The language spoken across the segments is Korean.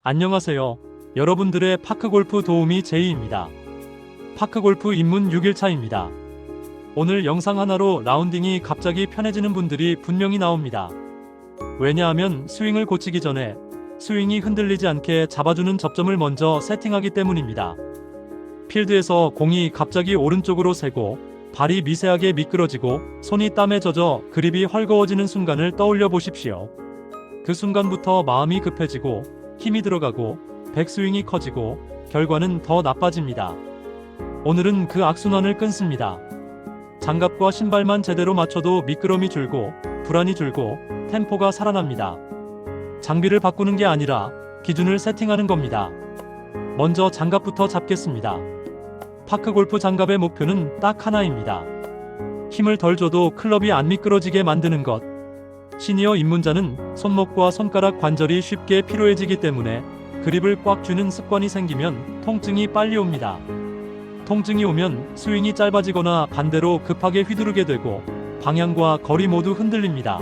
안녕하세요. 여러분들의 파크골프 도우미 제이입니다. 파크골프 입문 6일차입니다. 오늘 영상 하나로 라운딩이 갑자기 편해지는 분들이 분명히 나옵니다. 왜냐하면 스윙을 고치기 전에 스윙이 흔들리지 않게 잡아주는 접점을 먼저 세팅하기 때문입니다. 필드에서 공이 갑자기 오른쪽으로 새고 발이 미세하게 미끄러지고 손이 땀에 젖어 그립이 헐거워지는 순간을 떠올려 보십시오. 그 순간부터 마음이 급해지고 힘이 들어가고 백스윙이 커지고 결과는 더 나빠집니다. 오늘은 그 악순환을 끊습니다. 장갑과 신발만 제대로 맞춰도 미끄럼이 줄고 불안이 줄고 템포가 살아납니다. 장비를 바꾸는 게 아니라 기준을 세팅하는 겁니다. 먼저 장갑부터 잡겠습니다. 파크골프 장갑의 목표는 딱 하나입니다. 힘을 덜 줘도 클럽이 안 미끄러지게 만드는 것. 시니어 입문자는 손목과 손가락 관절이 쉽게 피로해지기 때문에 그립을 꽉 쥐는 습관이 생기면 통증이 빨리 옵니다. 통증이 오면 스윙이 짧아지거나 반대로 급하게 휘두르게 되고 방향과 거리 모두 흔들립니다.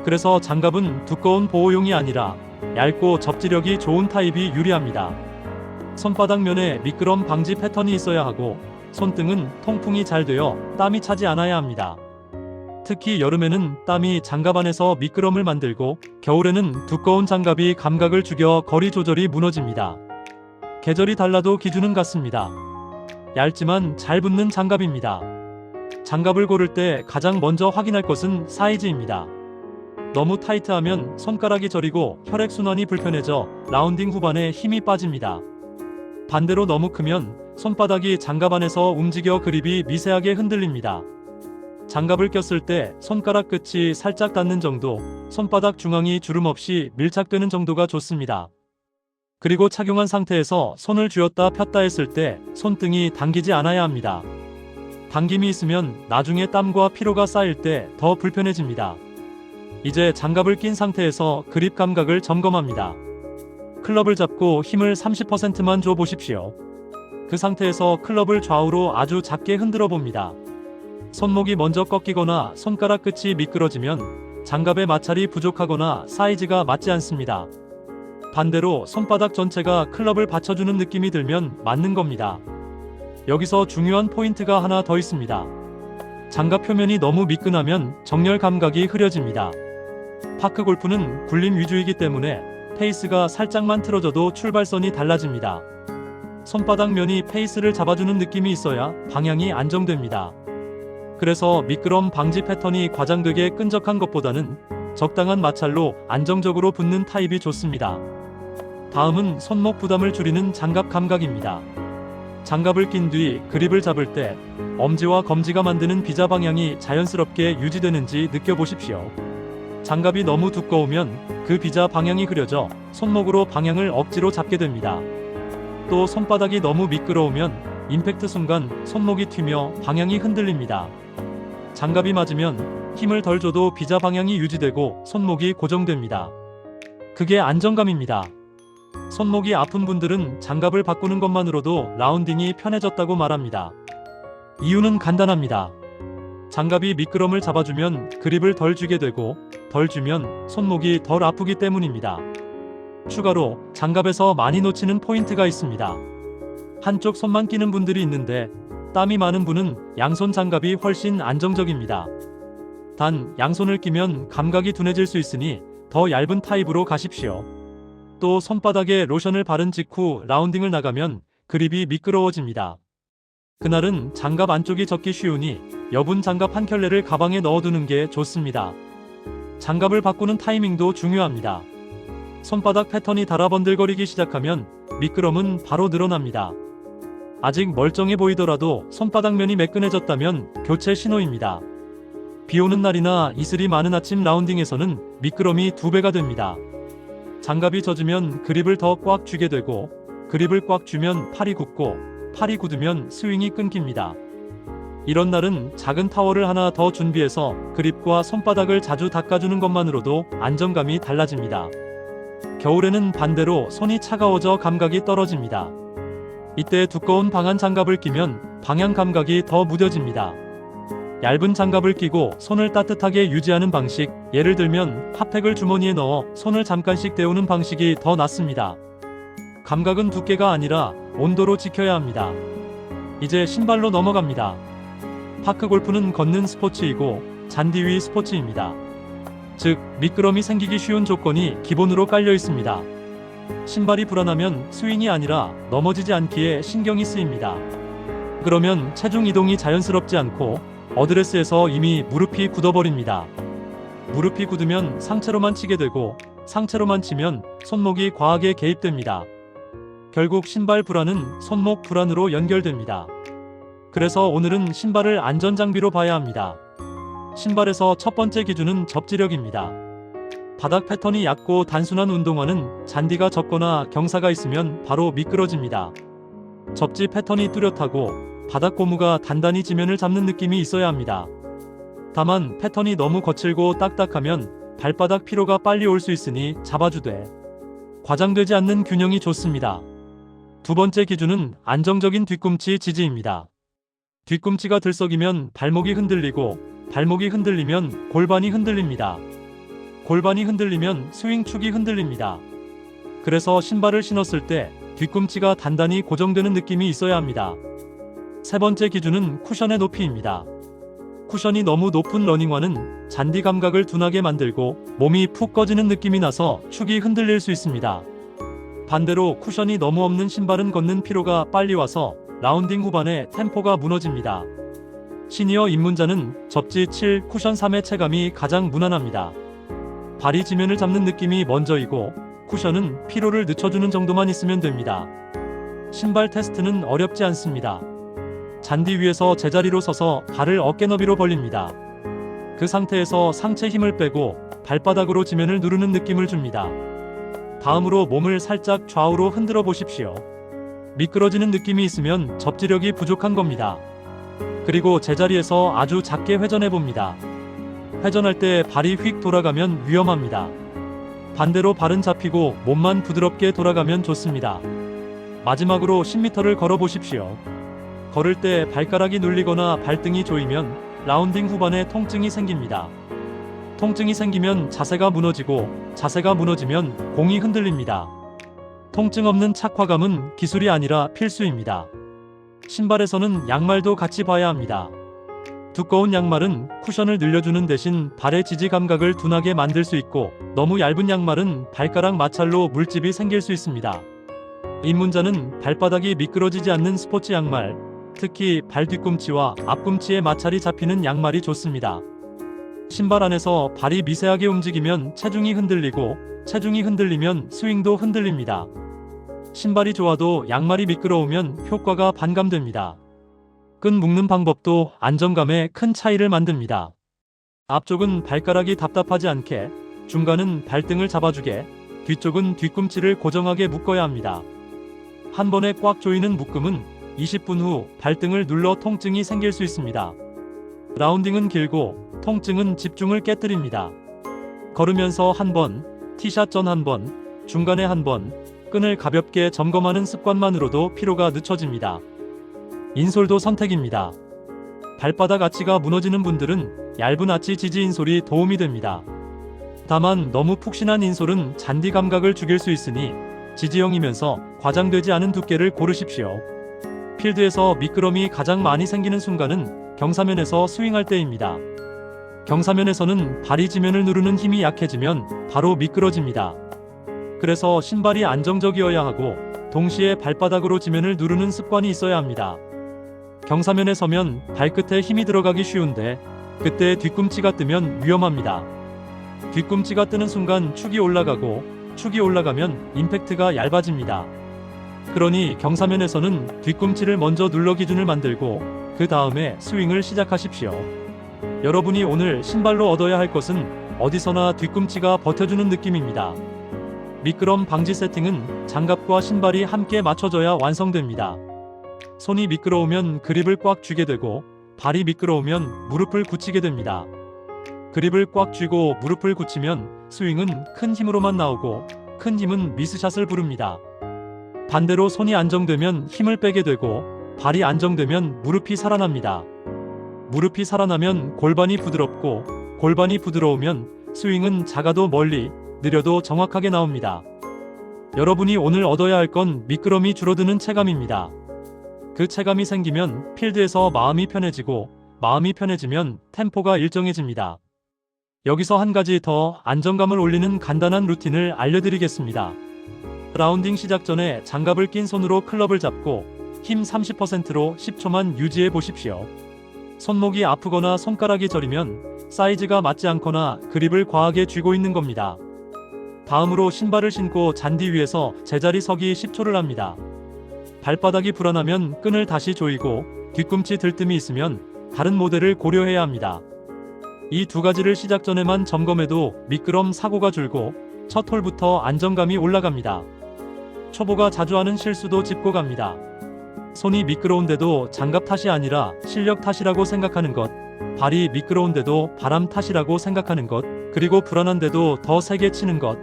그래서 장갑은 두꺼운 보호용이 아니라 얇고 접지력이 좋은 타입이 유리합니다. 손바닥 면에 미끄럼 방지 패턴이 있어야 하고 손등은 통풍이 잘 되어 땀이 차지 않아야 합니다. 특히 여름에는 땀이 장갑 안에서 미끄럼을 만들고 겨울에는 두꺼운 장갑이 감각을 죽여 거리 조절이 무너집니다. 계절이 달라도 기준은 같습니다. 얇지만 잘 붙는 장갑입니다. 장갑을 고를 때 가장 먼저 확인할 것은 사이즈입니다. 너무 타이트하면 손가락이 저리고 혈액순환이 불편해져 라운딩 후반에 힘이 빠집니다. 반대로 너무 크면 손바닥이 장갑 안에서 움직여 그립이 미세하게 흔들립니다. 장갑을 꼈을 때 손가락 끝이 살짝 닿는 정도, 손바닥 중앙이 주름 없이 밀착되는 정도가 좋습니다. 그리고 착용한 상태에서 손을 쥐었다 폈다 했을 때 손등이 당기지 않아야 합니다. 당김이 있으면 나중에 땀과 피로가 쌓일 때 더 불편해집니다. 이제 장갑을 낀 상태에서 그립 감각을 점검합니다. 클럽을 잡고 힘을 30%만 줘 보십시오. 그 상태에서 클럽을 좌우로 아주 작게 흔들어 봅니다. 손목이 먼저 꺾이거나 손가락 끝이 미끄러지면 장갑의 마찰이 부족하거나 사이즈가 맞지 않습니다. 반대로 손바닥 전체가 클럽을 받쳐주는 느낌이 들면 맞는 겁니다. 여기서 중요한 포인트가 하나 더 있습니다. 장갑 표면이 너무 미끈하면 정렬 감각이 흐려집니다. 파크골프는 굴림 위주이기 때문에 페이스가 살짝만 틀어져도 출발선이 달라집니다. 손바닥 면이 페이스를 잡아주는 느낌이 있어야 방향이 안정됩니다. 그래서 미끄럼 방지 패턴이 과장되게 끈적한 것보다는 적당한 마찰로 안정적으로 붙는 타입이 좋습니다. 다음은 손목 부담을 줄이는 장갑 감각입니다. 장갑을 낀 뒤 그립을 잡을 때 엄지와 검지가 만드는 비자 방향이 자연스럽게 유지되는지 느껴보십시오. 장갑이 너무 두꺼우면 그 비자 방향이 흐려져 손목으로 방향을 억지로 잡게 됩니다. 또 손바닥이 너무 미끄러우면 임팩트 순간 손목이 튀며 방향이 흔들립니다. 장갑이 맞으면 힘을 덜 줘도 비자 방향이 유지되고 손목이 고정됩니다. 그게 안정감입니다. 손목이 아픈 분들은 장갑을 바꾸는 것만으로도 라운딩이 편해졌다고 말합니다. 이유는 간단합니다. 장갑이 미끄럼을 잡아주면 그립을 덜 쥐게 되고 덜 쥐면 손목이 덜 아프기 때문입니다. 추가로 장갑에서 많이 놓치는 포인트가 있습니다. 한쪽 손만 끼는 분들이 있는데 땀이 많은 분은 양손 장갑이 훨씬 안정적입니다. 단 양손을 끼면 감각이 둔해질 수 있으니 더 얇은 타입으로 가십시오. 또 손바닥에 로션을 바른 직후 라운딩을 나가면 그립이 미끄러워집니다. 그날은 장갑 안쪽이 젖기 쉬우니 여분 장갑 한 켤레를 가방에 넣어두는 게 좋습니다. 장갑을 바꾸는 타이밍도 중요합니다. 손바닥 패턴이 달아번들거리기 시작하면 미끄럼은 바로 늘어납니다. 아직 멀쩡해 보이더라도 손바닥 면이 매끈해졌다면 교체 신호입니다. 비 오는 날이나 이슬이 많은 아침 라운딩에서는 미끄럼이 2배가 됩니다. 장갑이 젖으면 그립을 더 꽉 쥐게 되고 그립을 꽉 쥐면 팔이 굳고 팔이 굳으면 스윙이 끊깁니다. 이런 날은 작은 타월을 하나 더 준비해서 그립과 손바닥을 자주 닦아주는 것만으로도 안정감이 달라집니다. 겨울에는 반대로 손이 차가워져 감각이 떨어집니다. 이때 두꺼운 방한 장갑을 끼면 방향 감각이 더 무뎌집니다. 얇은 장갑을 끼고 손을 따뜻하게 유지하는 방식, 예를 들면 핫팩을 주머니에 넣어 손을 잠깐씩 데우는 방식이 더 낫습니다. 감각은 두께가 아니라 온도로 지켜야 합니다. 이제 신발로 넘어갑니다. 파크 골프는 걷는 스포츠이고 잔디 위 스포츠입니다. 즉, 미끄럼이 생기기 쉬운 조건이 기본으로 깔려 있습니다. 신발이 불안하면 스윙이 아니라 넘어지지 않기에 신경이 쓰입니다. 그러면 체중 이동이 자연스럽지 않고 어드레스에서 이미 무릎이 굳어버립니다. 무릎이 굳으면 상체로만 치게 되고 상체로만 치면 손목이 과하게 개입됩니다. 결국 신발 불안은 손목 불안으로 연결됩니다. 그래서 오늘은 신발을 안전장비로 봐야 합니다. 신발에서 첫 번째 기준은 접지력입니다. 바닥 패턴이 얕고 단순한 운동화는 잔디가 젖거나 경사가 있으면 바로 미끄러집니다. 접지 패턴이 뚜렷하고 바닥 고무가 단단히 지면을 잡는 느낌이 있어야 합니다. 다만 패턴이 너무 거칠고 딱딱하면 발바닥 피로가 빨리 올 수 있으니 잡아주되 과장되지 않는 균형이 좋습니다. 두 번째 기준은 안정적인 뒤꿈치 지지입니다. 뒤꿈치가 들썩이면 발목이 흔들리고 발목이 흔들리면 골반이 흔들립니다. 골반이 흔들리면 스윙축이 흔들립니다. 그래서 신발을 신었을 때 뒤꿈치가 단단히 고정되는 느낌이 있어야 합니다. 세 번째 기준은 쿠션의 높이입니다. 쿠션이 너무 높은 러닝화는 잔디 감각을 둔하게 만들고 몸이 푹 꺼지는 느낌이 나서 축이 흔들릴 수 있습니다. 반대로 쿠션이 너무 없는 신발은 걷는 피로가 빨리 와서 라운딩 후반에 템포가 무너집니다. 시니어 입문자는 접지 7, 쿠션 3의 체감이 가장 무난합니다. 발이 지면을 잡는 느낌이 먼저이고 쿠션은 피로를 늦춰주는 정도만 있으면 됩니다. 신발 테스트는 어렵지 않습니다. 잔디 위에서 제자리로 서서 발을 어깨 너비로 벌립니다. 그 상태에서 상체 힘을 빼고 발바닥으로 지면을 누르는 느낌을 줍니다. 다음으로 몸을 살짝 좌우로 흔들어 보십시오. 미끄러지는 느낌이 있으면 접지력이 부족한 겁니다. 그리고 제자리에서 아주 작게 회전해 봅니다. 회전할 때 발이 휙 돌아가면 위험합니다. 반대로 발은 잡히고 몸만 부드럽게 돌아가면 좋습니다. 마지막으로 10m를 걸어 보십시오. 걸을 때 발가락이 눌리거나 발등이 조이면 라운딩 후반에 통증이 생깁니다. 통증이 생기면 자세가 무너지고 자세가 무너지면 공이 흔들립니다. 통증 없는 착화감은 기술이 아니라 필수입니다. 신발에서는 양말도 같이 봐야 합니다. 두꺼운 양말은 쿠션을 늘려주는 대신 발의 지지 감각을 둔하게 만들 수 있고 너무 얇은 양말은 발가락 마찰로 물집이 생길 수 있습니다. 입문자는 발바닥이 미끄러지지 않는 스포츠 양말, 특히 발 뒤꿈치와 앞꿈치에 마찰이 잡히는 양말이 좋습니다. 신발 안에서 발이 미세하게 움직이면 체중이 흔들리고 체중이 흔들리면 스윙도 흔들립니다. 신발이 좋아도 양말이 미끄러우면 효과가 반감됩니다. 끈 묶는 방법도 안정감에 큰 차이를 만듭니다. 앞쪽은 발가락이 답답하지 않게, 중간은 발등을 잡아주게, 뒤쪽은 뒤꿈치를 고정하게 묶어야 합니다. 한 번에 꽉 조이는 묶음은 20분 후 발등을 눌러 통증이 생길 수 있습니다. 라운딩은 길고 통증은 집중을 깨뜨립니다. 걸으면서 한 번, 티샷 전 한 번, 중간에 한 번, 끈을 가볍게 점검하는 습관만으로도 피로가 늦춰집니다. 인솔도 선택입니다. 발바닥 아치가 무너지는 분들은 얇은 아치 지지 인솔이 도움이 됩니다. 다만 너무 푹신한 인솔은 잔디 감각을 죽일 수 있으니 지지형이면서 과장되지 않은 두께를 고르십시오. 필드에서 미끄럼이 가장 많이 생기는 순간은 경사면에서 스윙할 때입니다. 경사면에서는 발이 지면을 누르는 힘이 약해지면 바로 미끄러집니다. 그래서 신발이 안정적이어야 하고 동시에 발바닥으로 지면을 누르는 습관이 있어야 합니다. 경사면에 서면 발끝에 힘이 들어가기 쉬운데 그때 뒤꿈치가 뜨면 위험합니다. 뒤꿈치가 뜨는 순간 축이 올라가고 축이 올라가면 임팩트가 얇아집니다. 그러니 경사면에서는 뒤꿈치를 먼저 눌러 기준을 만들고 그 다음에 스윙을 시작하십시오. 여러분이 오늘 신발로 얻어야 할 것은 어디서나 뒤꿈치가 버텨주는 느낌입니다. 미끄럼 방지 세팅은 장갑과 신발이 함께 맞춰져야 완성됩니다. 손이 미끄러우면 그립을 꽉 쥐게 되고 발이 미끄러우면 무릎을 굳히게 됩니다. 그립을 꽉 쥐고 무릎을 굳히면 스윙은 큰 힘으로만 나오고 큰 힘은 미스샷을 부릅니다. 반대로 손이 안정되면 힘을 빼게 되고 발이 안정되면 무릎이 살아납니다. 무릎이 살아나면 골반이 부드럽고 골반이 부드러우면 스윙은 작아도 멀리, 느려도 정확하게 나옵니다. 여러분이 오늘 얻어야 할 건 미끄럼이 줄어드는 체감입니다. 그 체감이 생기면 필드에서 마음이 편해지고 마음이 편해지면 템포가 일정해집니다. 여기서 한 가지 더 안정감을 올리는 간단한 루틴을 알려드리겠습니다. 라운딩 시작 전에 장갑을 낀 손으로 클럽을 잡고 힘 30%로 10초만 유지해 보십시오. 손목이 아프거나 손가락이 저리면 사이즈가 맞지 않거나 그립을 과하게 쥐고 있는 겁니다. 다음으로 신발을 신고 잔디 위에서 제자리 서기 10초를 합니다. 발바닥이 불안하면 끈을 다시 조이고 뒤꿈치 들뜸이 있으면 다른 모델을 고려해야 합니다. 이 두 가지를 시작 전에만 점검해도 미끄럼 사고가 줄고 첫 홀부터 안정감이 올라갑니다. 초보가 자주 하는 실수도 짚고 갑니다. 손이 미끄러운데도 장갑 탓이 아니라 실력 탓이라고 생각하는 것, 발이 미끄러운데도 바람 탓이라고 생각하는 것, 그리고 불안한데도 더 세게 치는 것.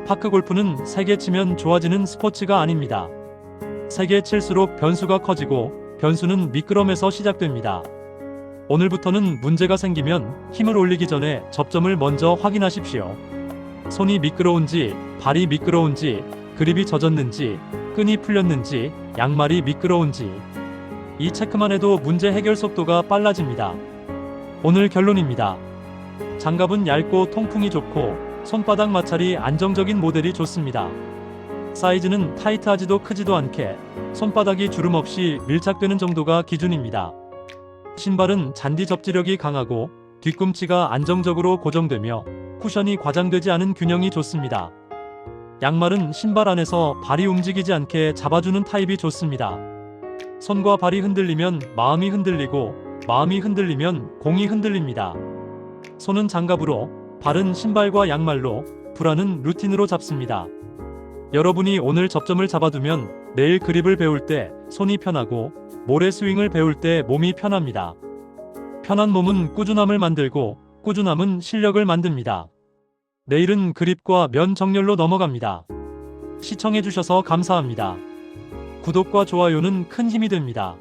파크 골프는 세게 치면 좋아지는 스포츠가 아닙니다. 세게 칠수록 변수가 커지고 변수는 미끄럼에서 시작됩니다. 오늘부터는 문제가 생기면 힘을 올리기 전에 접점을 먼저 확인하십시오. 손이 미끄러운지, 발이 미끄러운지, 그립이 젖었는지, 끈이 풀렸는지, 양말이 미끄러운지. 이 체크만 해도 문제 해결 속도가 빨라집니다. 오늘 결론입니다. 장갑은 얇고 통풍이 좋고 손바닥 마찰이 안정적인 모델이 좋습니다. 사이즈는 타이트하지도 크지도 않게 손바닥이 주름 없이 밀착되는 정도가 기준입니다. 신발은 잔디 접지력이 강하고 뒤꿈치가 안정적으로 고정되며 쿠션이 과장되지 않은 균형이 좋습니다. 양말은 신발 안에서 발이 움직이지 않게 잡아주는 타입이 좋습니다. 손과 발이 흔들리면 마음이 흔들리고 마음이 흔들리면 공이 흔들립니다. 손은 장갑으로, 발은 신발과 양말로, 불안은 루틴으로 잡습니다. 여러분이 오늘 접점을 잡아두면 내일 그립을 배울 때 손이 편하고 모레 스윙을 배울 때 몸이 편합니다. 편한 몸은 꾸준함을 만들고 꾸준함은 실력을 만듭니다. 내일은 그립과 면 정렬로 넘어갑니다. 시청해주셔서 감사합니다. 구독과 좋아요는 큰 힘이 됩니다.